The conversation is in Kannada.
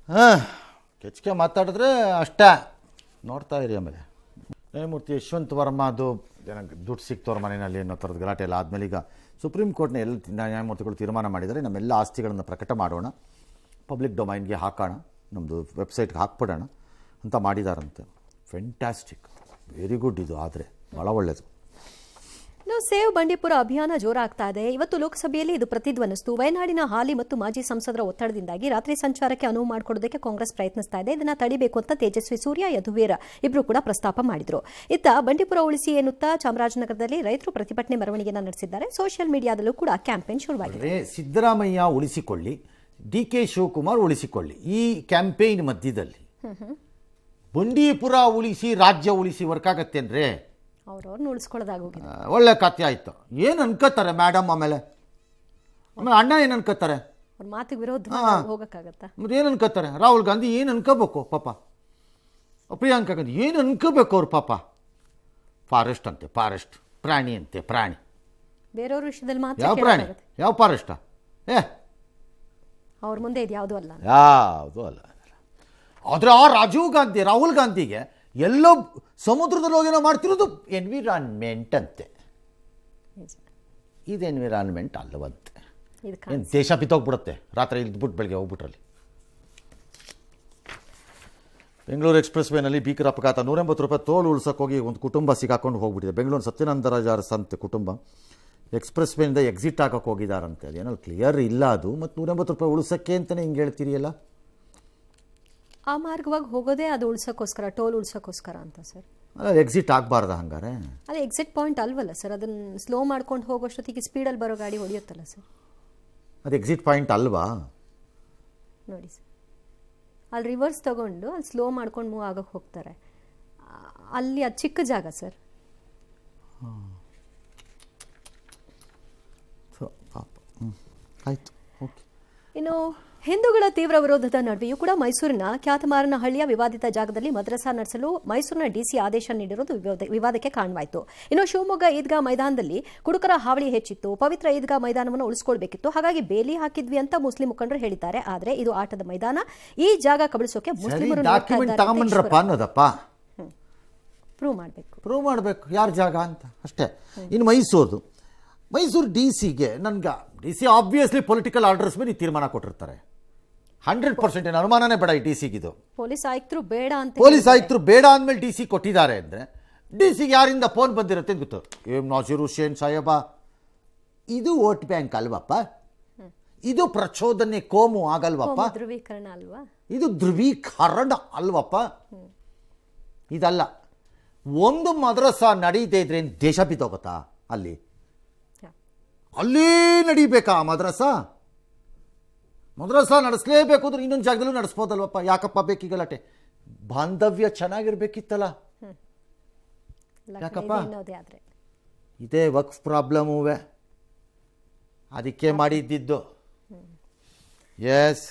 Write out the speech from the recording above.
ಹಾಂ, ಕೆಚ್ಕೆ ಮಾತಾಡಿದ್ರೆ ಅಷ್ಟೇ. ನೋಡ್ತಾ ಇರಿ. ಆಮೇಲೆ ನ್ಯಾಯಮೂರ್ತಿ ಯಶವಂತ್ ವರ್ಮಾ ಅದು ಏನಕ್ಕೆ ದುಡ್ಡು ಸಿಕ್ತವ್ರ ಮನೆಯಲ್ಲಿ ಅನ್ನೋ ಥರದ ಗಲಾಟೆ ಎಲ್ಲ ಆದಮೇಲೆ ಈಗ ಸುಪ್ರೀಂ ಕೋರ್ಟ್ನ ಎಲ್ಲ ನ್ಯಾಯಮೂರ್ತಿಗಳು ತೀರ್ಮಾನ ಮಾಡಿದರೆ ನಮ್ಮೆಲ್ಲ ಆಸ್ತಿಗಳನ್ನು ಪ್ರಕಟ ಮಾಡೋಣ, ಪಬ್ಲಿಕ್ ಡೊಮೈನ್ಗೆ ಹಾಕೋಣ, ನಮ್ಮದು ವೆಬ್ಸೈಟ್ಗೆ ಹಾಕ್ಬಿಡೋಣ ಅಂತ ಮಾಡಿದಾರಂತೆ. ಫೆಂಟ್ಯಾಸ್ಟಿಕ್, ವೆರಿ ಗುಡ್. ಇದು ಆದರೆ ಭಾಳ ಒಳ್ಳೆಯದು. ಇನ್ನು ಸೇವ್ ಬಂಡೀಪುರ ಅಭಿಯಾನ ಜೋರಾಗ್ತಾ ಇದೆ. ಇವತ್ತು ಲೋಕಸಭೆಯಲ್ಲಿ ಇದು ಪ್ರತಿಧ್ವನಿಸಿತು. ವಯನಾಡಿನ ಹಾಲಿ ಮತ್ತು ಮಾಜಿ ಸಂಸದರ ಒತ್ತಡದಿಂದಾಗಿ ರಾತ್ರಿ ಸಂಚಾರಕ್ಕೆ ಅನುವು ಮಾಡಿಕೊಡೋದಕ್ಕೆ ಕಾಂಗ್ರೆಸ್ ಪ್ರಯತ್ನಿಸ್ತಾ ಇದೆ. ಇದನ್ನ ತಡಿಬೇಕು ಅಂತ ತೇಜಸ್ವಿ ಸೂರ್ಯ, ಯದುವೀರ ಇಬ್ರು ಕೂಡ ಪ್ರಸ್ತಾಪ ಮಾಡಿದ್ರು. ಇತ್ತ ಬಂಡೀಪುರ ಉಳಿಸಿ ಎನ್ನುತ್ತಾ ಚಾಮರಾಜನಗರದಲ್ಲಿ ರೈತರು ಪ್ರತಿಭಟನೆ ಮೆರವಣಿಗೆಯನ್ನು ನಡೆಸಿದ್ದಾರೆ. ಸೋಷಿಯಲ್ ಮೀಡಿಯಾದಲ್ಲೂ ಕೂಡ ಕ್ಯಾಂಪೇನ್ ಶುರುವಾಗಿದೆ. ಸಿದ್ದರಾಮಯ್ಯ ಉಳಿಸಿಕೊಳ್ಳಿ, ಡಿ.ಕೆ. ಶಿವಕುಮಾರ್ ಉಳಿಸಿಕೊಳ್ಳಿ, ಈ ಕ್ಯಾಂಪೇನ್ ಮಧ್ಯದಲ್ಲಿ ಬಂಡೀಪುರ ಉಳಿಸಿ ರಾಜ್ಯ ಉಳಿಸಿ ವರ್ಕ್ ಆಗತ್ತೇನ್ರಿ? ಅವ್ರವ್ರನ್ನ ಉಳಿಸ್ಕೊಳ್ಳೋದಾಗೋಗಿದೆ. ಒಳ್ಳೆ ಕಥೆ ಆಯ್ತು. ಏನು ಅನ್ಕೋತಾರೆ ಮೇಡಮ್? ಆಮೇಲೆ ಅಣ್ಣ ಏನು ಅನ್ಕೋತಾರೆ? ಅವ್ರ ಮಾತಿಗೆ ವಿರೋಧ ಹೋಗಕ್ಕಾಗತ್ತಾ? ಮತ್ತೆ ಏನು ಅನ್ಕೋತಾರೆ? ರಾಹುಲ್ ಗಾಂಧಿ ಏನು ಅನ್ಕೋಬೇಕು ಪಾಪ? ಪ್ರಿಯಾಂಕಾ ಗಾಂಧಿ ಏನು ಅನ್ಕೋಬೇಕು ಅವ್ರು ಪಾಪ? ಫಾರೆಸ್ಟ್ ಅಂತೆ, ಫಾರೆಸ್ಟ್ ಪ್ರಾಣಿ ಅಂತೆ, ಪ್ರಾಣಿ. ಬೇರೆಯವ್ರ ವಿಷಯದಲ್ಲಿ ಮಾತ್ರ ಯಾವ ಪ್ರಾಣಿ? ಯಾವ ಫಾರೆಸ್ಟಾ? ಅವ್ರ ಮುಂದೆ ಇದು ಯಾವುದೂ ಅಲ್ಲ, ಯಾವುದು ಅಲ್ಲ. ಆದರೆ ಆ ರಾಜೀವ್ ಗಾಂಧಿ, ರಾಹುಲ್ ಗಾಂಧಿಗೆ ಎಲ್ಲೋ ಸಮುದ್ರದಲ್ಲಿ ಹೋಗೇನೋ ಮಾಡ್ತಿರೋದು ಎನ್ವಿರಾನ್ಮೆಂಟ್ ಅಂತೆ. ಇದು ಎನ್ವಿರಾನ್ಮೆಂಟ್ ಅಲ್ಲವಂತೆ. ಏನು ದೇಶ ಬಿತ್ತೋಗ್ಬಿಡುತ್ತೆ ರಾತ್ರಿ ಇದ್ಬಿಟ್ಟು ಬೆಳಗ್ಗೆ ಹೋಗ್ಬಿಟ್ರಲ್ಲಿ. ಬೆಂಗಳೂರು ಎಕ್ಸ್ಪ್ರೆಸ್ ವೇನಲ್ಲಿ ಭೀಕರ ಅಪಘಾತ. 180 ರೂಪಾಯಿ ತೋಳು ಉಳ್ಸೋಕ್ಕೋಗಿ ಒಂದು ಕುಟುಂಬ ಸಿಗಾಕೊಂಡು ಹೋಗ್ಬಿಟ್ಟಿದೆ. ಬೆಂಗಳೂರು ಸತ್ಯನಂದರಾಜ ಸಂತೆ ಕುಟುಂಬ ಎಕ್ಸ್ಪ್ರೆಸ್ ವೇನಿಂದ ಎಕ್ಸಿಟ್ ಹಾಕೋಕೆ ಹೋಗಿದ್ದಾರಂತೆ. ಅದೇನೋ ಕ್ಲಿಯರ್ ಇಲ್ಲ ಅದು. ಮತ್ತು 180 ರೂಪಾಯಿ ಉಳಿಸೋಕ್ಕೆ ಅಂತಲೇ ಹಿಂಗೆ ಹೇಳ್ತೀರಿಯಲ್ಲ. ಆ ಮಾರ್ಗವಾಗಿ ಹೋಗೋದೇ ಅದು ಉಳ್ಸೋಕ್ಕೋಸ್ಕರ, ಟೋಲ್ ಉಳ್ಸೋಕ್ಕೋಸ್ಕರ ಅಂತ ಸರ್. ಅಲ್ಲ, ಎಕ್ಸಿಟ್ ಆಗಬಾರ್ದ ಹಂಗಾರೆ? ಅದು ಎಕ್ಸಿಟ್ ಪಾಯಿಂಟ್ ಅಲ್ವಲ್ಲ ಸರ್. ಅದನ್ನು ಸ್ಲೋ ಮಾಡ್ಕೊಂಡು ಹೋಗೋಷ್ಟೊತ್ತಿಗೆ ಸ್ಪೀಡಲ್ಲಿ ಬರೋ ಗಾಡಿ ಹೊಡೆಯುತ್ತಲ್ಲ ಸರ್. ಅದು ಎಕ್ಸಿಟ್ ಪಾಯಿಂಟ್ ಅಲ್ವಾ? ನೋಡಿ ಸರ್, ಅಲ್ಲಿ ರಿವರ್ಸ್ ತಗೊಂಡು ಅಲ್ಲಿ ಸ್ಲೋ ಮಾಡ್ಕೊಂಡು ಮೂವ್ ಆಗೋಕ್ಕೆ ಹೋಗ್ತಾರೆ. ಅಲ್ಲಿ ಅದು ಚಿಕ್ಕ ಜಾಗ ಸರ್. ಆಯಿತು, ಓಕೆ. ಇನ್ನು ಹಿಂದೂಗಳ ತೀವ್ರ ವಿರೋಧದ ನಡುವೆಯೂ ಕೂಡ ಮೈಸೂರಿನ ಖ್ಯಾತಮಾರನಹಳ್ಳಿಯ ವಿವಾದಿತ ಜಾಗದಲ್ಲಿ ಮದ್ರಸಾ ನಡೆಸಲು ಮೈಸೂರಿನ ಡಿಸಿ ಆದೇಶ ನೀಡಿರುವುದು ವಿವಾದಕ್ಕೆ ಕಾರಣವಾಯಿತು. ಇನ್ನು ಶಿವಮೊಗ್ಗ ಈದ್ಗಾ ಮೈದಾನದಲ್ಲಿ ಕುಡುಕರ ಹಾವಳಿ ಹೆಚ್ಚಿತ್ತು. ಪವಿತ್ರ ಈದ್ಗಾ ಮೈದಾನವನ್ನು ಉಳಿಸಿಕೊಳ್ಬೇಕಿತ್ತು, ಹಾಗಾಗಿ ಬೇಲಿ ಹಾಕಿದ್ವಿ ಅಂತ ಮುಸ್ಲಿಂ ಮುಖಂಡರು ಹೇಳಿದ್ದಾರೆ. ಆದರೆ ಇದು ಆಟದ ಮೈದಾನ, ಈ ಜಾಗ ಕಬಳಿಸೋಕೆ ಮುಸ್ಲಿಮರು ಪ್ರೂವ್ ಮಾಡಬೇಕು ಯಾರ ಜಾಗ ಅಂತ ಅಷ್ಟೇ. ಇನ್ನು ಮೈಸೂರು ಡಿ.ಸಿಗೆ D C obviously political orders ಮೇಲೆ ತೀರ್ಮಾನ ಕೊಟ್ಟಿರ್ತಾರೆ. 100% ಏನು ಅನುಮಾನನೇ ಬೇಡ ಈ ಡಿ.ಸಿಗಿದು. ಪೊಲೀಸ್ ಆಯುಕ್ತರು ಬೇಡ ಅಂದಮೇಲೆ ಡಿ.ಸಿ ಕೊಟ್ಟಿದ್ದಾರೆ ಅಂದರೆ ಡಿ.ಸಿಗೆ ಯಾರಿಂದ ಫೋನ್ ಬಂದಿರುತ್ತೆ ಅಂತ ಗೊತ್ತು. ನಾಜೀರ್ ಹುಸೇನ್ ಸಾಹೇಬ, ಇದು ವೋಟ್ ಬ್ಯಾಂಕ್ ಅಲ್ವಪ್ಪ, ಇದು ಪ್ರಚೋದನೆ ಕೋಮು ಆಗಲ್ವಪ್ಪ, ಧ್ರುವೀಕರಣ ಅಲ್ವಾ, ಇದು ಧ್ರುವೀಕರಣ ಅಲ್ವಪ್ಪ. ಇದಲ್ಲ. ಒಂದು ಮದ್ರಸಾ ನಡೀತಾ ಇದ್ರೆ ದೇಶ ಬಿದ್ದೋಗುತ್ತಾ? ಅಲ್ಲಿ ನಡೀಬೇಕಾ ಮದ್ರಸಾ ನಡೆಸಲೇಬೇಕು ಅಂದ್ರೆ ಇನ್ನೊಂದು ಜಾಗದಲ್ಲೂ ನಡೆಸ್ಬೋದಲ್ವಪ್ಪ? ಯಾಕಪ್ಪ ಬೇಕೀ ಗಲಾಟೆ? ಬಾಂಧವ್ಯ ಚೆನ್ನಾಗಿರ್ಬೇಕಿತ್ತಲ್ಲ, ಯಾಕಪ್ಪ? ಇದೇ ವಕ್ಫ್ ಪ್ರಾಬ್ಲಮುವೆ, ಅದಕ್ಕೆ ಮಾಡಿದ್ದಿದ್ದು. ಎಸ್.